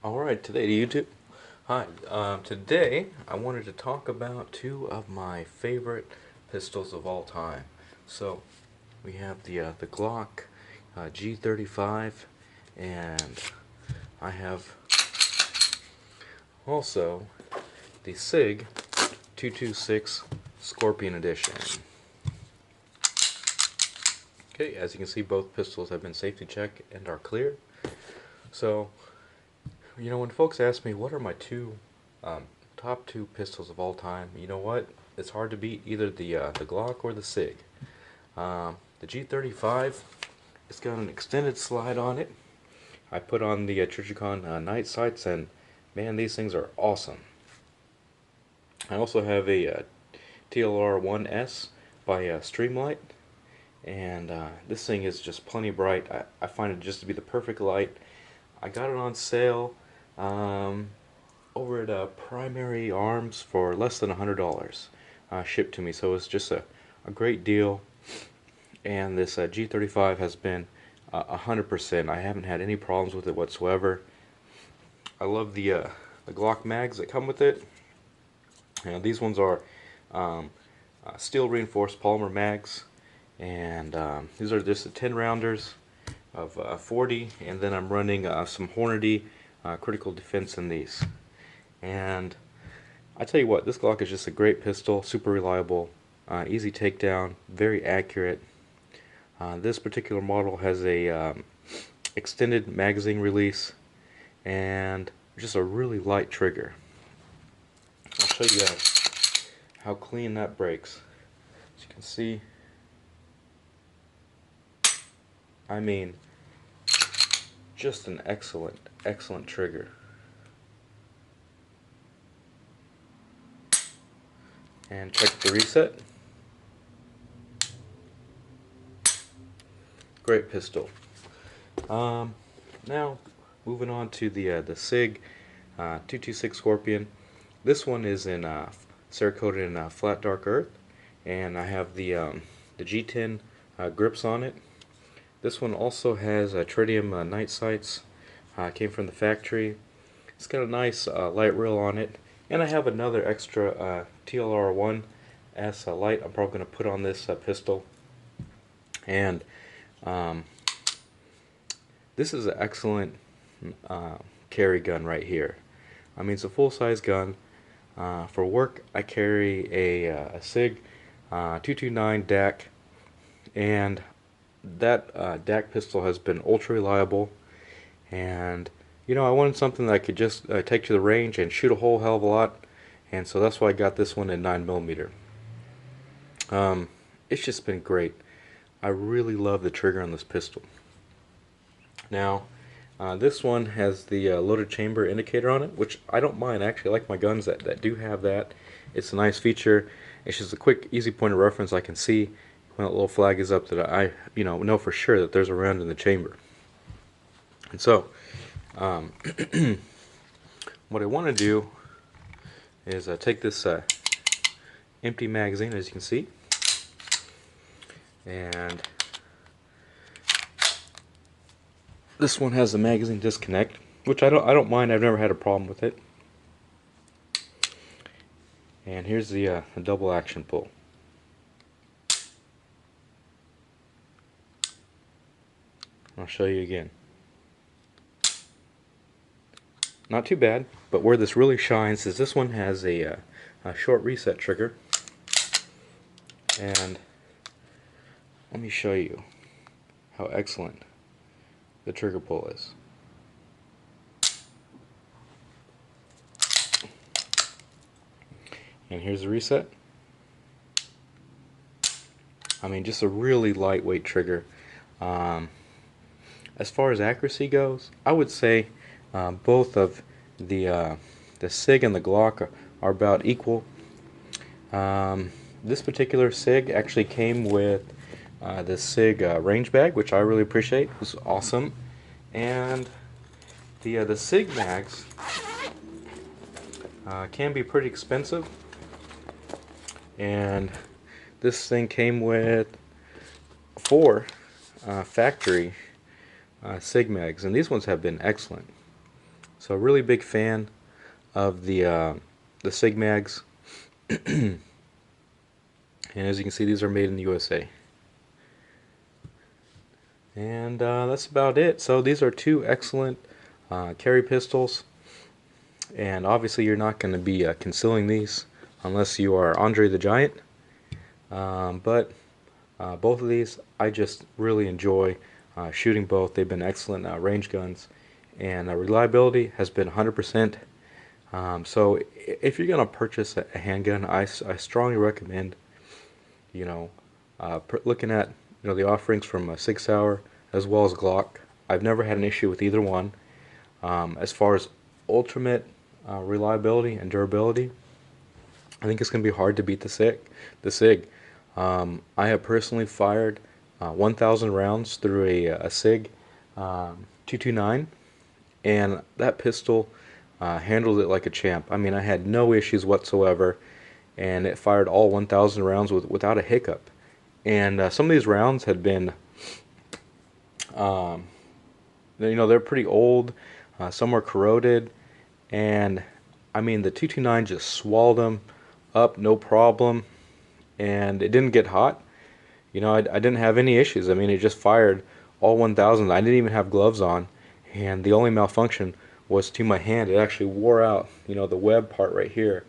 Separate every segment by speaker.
Speaker 1: Alright, today to YouTube. Hi, today I wanted to talk about two of my favorite pistols of all time. So, we have the Glock G35, and I have also the SIG 226 Scorpion Edition. Okay, as you can see, both pistols have been safety checked and are clear. So, when folks ask me what are my um, top two pistols of all time, you know what? It's hard to beat either the Glock or the SIG. The G35, it's got an extended slide on it. I put on the Trijicon night sights, and man, these things are awesome. I also have a TLR-1S by Streamlight, and this thing is just plenty bright. I find it just to be the perfect light. I got it on sale over at Primary Arms for less than $100 shipped to me, so it's just a great deal. And this G35 has been 100%. I haven't had any problems with it whatsoever. I love the Glock mags that come with it. And these ones are steel reinforced polymer mags, and these are just the 10 rounders of 40, and then I'm running some Hornady critical defense in these. And I tell you what, this Glock is just a great pistol, super reliable, easy takedown, very accurate. This particular model has a extended magazine release and just a really light trigger. I'll show you how clean that breaks. As you can see, I mean, just an excellent trigger. And check the reset. Great pistol. Now, moving on to the SIG 226 Scorpion. This one is in Cerakoted in flat dark earth, and I have the G10 grips on it. This one also has tritium night sights. Came from the factory. It's got a nice light reel on it, and I have another extra TLR-1S light I'm probably going to put on this pistol. And this is an excellent carry gun right here. I mean, it's a full-size gun. For work, I carry a SIG 229 DAC, and that DAC pistol has been ultra reliable. And I wanted something that I could just take to the range and shoot a whole hell of a lot, and so that's why I got this one in 9mm. It's just been great. I really love the trigger on this pistol. Now, this one has the loaded chamber indicator on it, which I don't mind. I actually like my guns that do have that. It's a nice feature. It's just a quick, easy point of reference. I can see when that little flag is up that I know for sure that there's a round in the chamber. And so, what I want to do is take this empty magazine, as you can see, and this one has a magazine disconnect, which I don't mind. I've never had a problem with it. And here's the double action pull. I'll show you again. Not too bad, but where this really shines is this one has a short reset trigger. And let me show you how excellent the trigger pull is. And here's the reset. I mean, just a really lightweight trigger. As far as accuracy goes, I would say both of the SIG and the Glock are about equal. This particular SIG actually came with the SIG range bag, which I really appreciate. It was awesome. And the SIG mags can be pretty expensive, and this thing came with 4 factory SIG mags, and these ones have been excellent. So really big fan of the Sig mags. And as you can see, these are made in the USA. And that's about it. So these are two excellent carry pistols. And obviously you're not going to be concealing these unless you are Andre the Giant. But both of these, I just really enjoy shooting both. They've been excellent range guns. And reliability has been 100%. So if you're going to purchase a handgun, I strongly recommend, looking at the offerings from Sig Sauer as well as Glock. I've never had an issue with either one. As far as ultimate reliability and durability, I think it's going to be hard to beat the Sig. I have personally fired 1,000 rounds through a Sig 229, and that pistol handled it like a champ. I mean, I had no issues whatsoever, and it fired all 1,000 rounds without a hiccup. And some of these rounds had been, they're pretty old. Some were corroded, and I mean, the 229 just swallowed them up, no problem, and it didn't get hot. I didn't have any issues. I mean, it just fired all 1,000. I didn't even have gloves on, and the only malfunction was to my hand. It actually wore out, the web part right here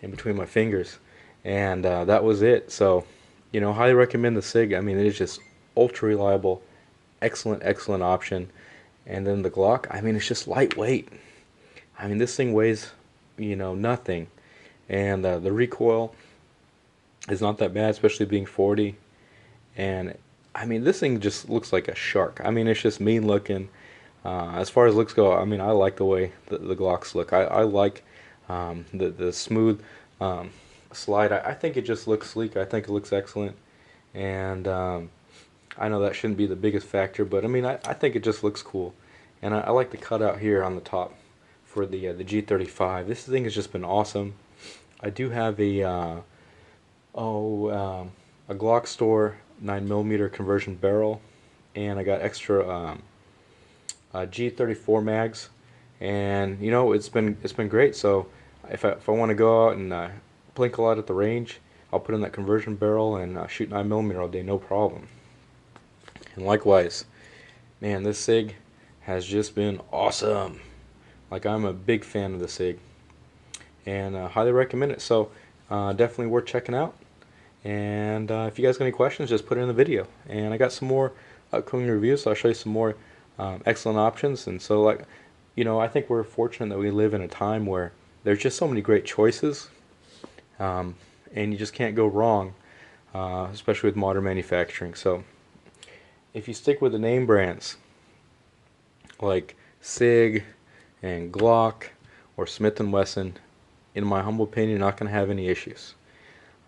Speaker 1: in between my fingers, and that was it. So, highly recommend the Sig. I mean, it is just ultra reliable, excellent option. And then the Glock, I mean, it's just lightweight. I mean, this thing weighs, nothing, and the recoil is not that bad, especially being 40. And I mean, this thing just looks like a shark. I mean, it's just mean looking. As far as looks go, I mean, I like the way the Glocks look. I like the smooth slide. I think it just looks sleek. I think it looks excellent. And I know that shouldn't be the biggest factor, but I mean, I think it just looks cool. And I like the cutout here on the top for the G35. This thing has just been awesome. I do have a Glock store 9mm conversion barrel, and I got extra G34 mags, and it's been great. So if I want to go out and blink a lot at the range, I'll put in that conversion barrel and shoot 9mm all day, no problem. And likewise, man, this Sig has just been awesome. Like, I'm a big fan of the Sig, and highly recommend it. So definitely worth checking out. And if you guys got any questions, just put it in the video. And I got some more upcoming reviews, so I'll show you some more excellent options. And so, I think we're fortunate that we live in a time where there's just so many great choices, and you just can't go wrong, especially with modern manufacturing. So if you stick with the name brands like Sig and Glock or Smith & Wesson, in my humble opinion, you're not going to have any issues.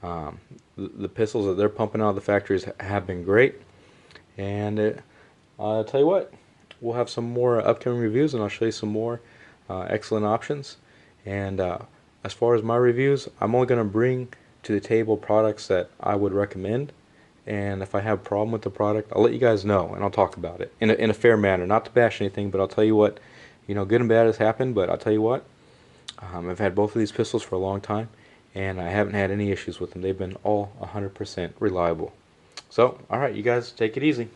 Speaker 1: The pistols that they're pumping out of the factories have been great, and I'll tell you what, we'll have some more upcoming reviews, and I'll show you some more excellent options. And as far as my reviews, I'm only going to bring to the table products that I would recommend, and if I have a problem with the product, I'll let you guys know, and I'll talk about it in a fair manner, not to bash anything, but I'll tell you what, good and bad has happened. But I'll tell you what, I've had both of these pistols for a long time, and I haven't had any issues with them. They've been all 100% reliable. So, alright, you guys, take it easy.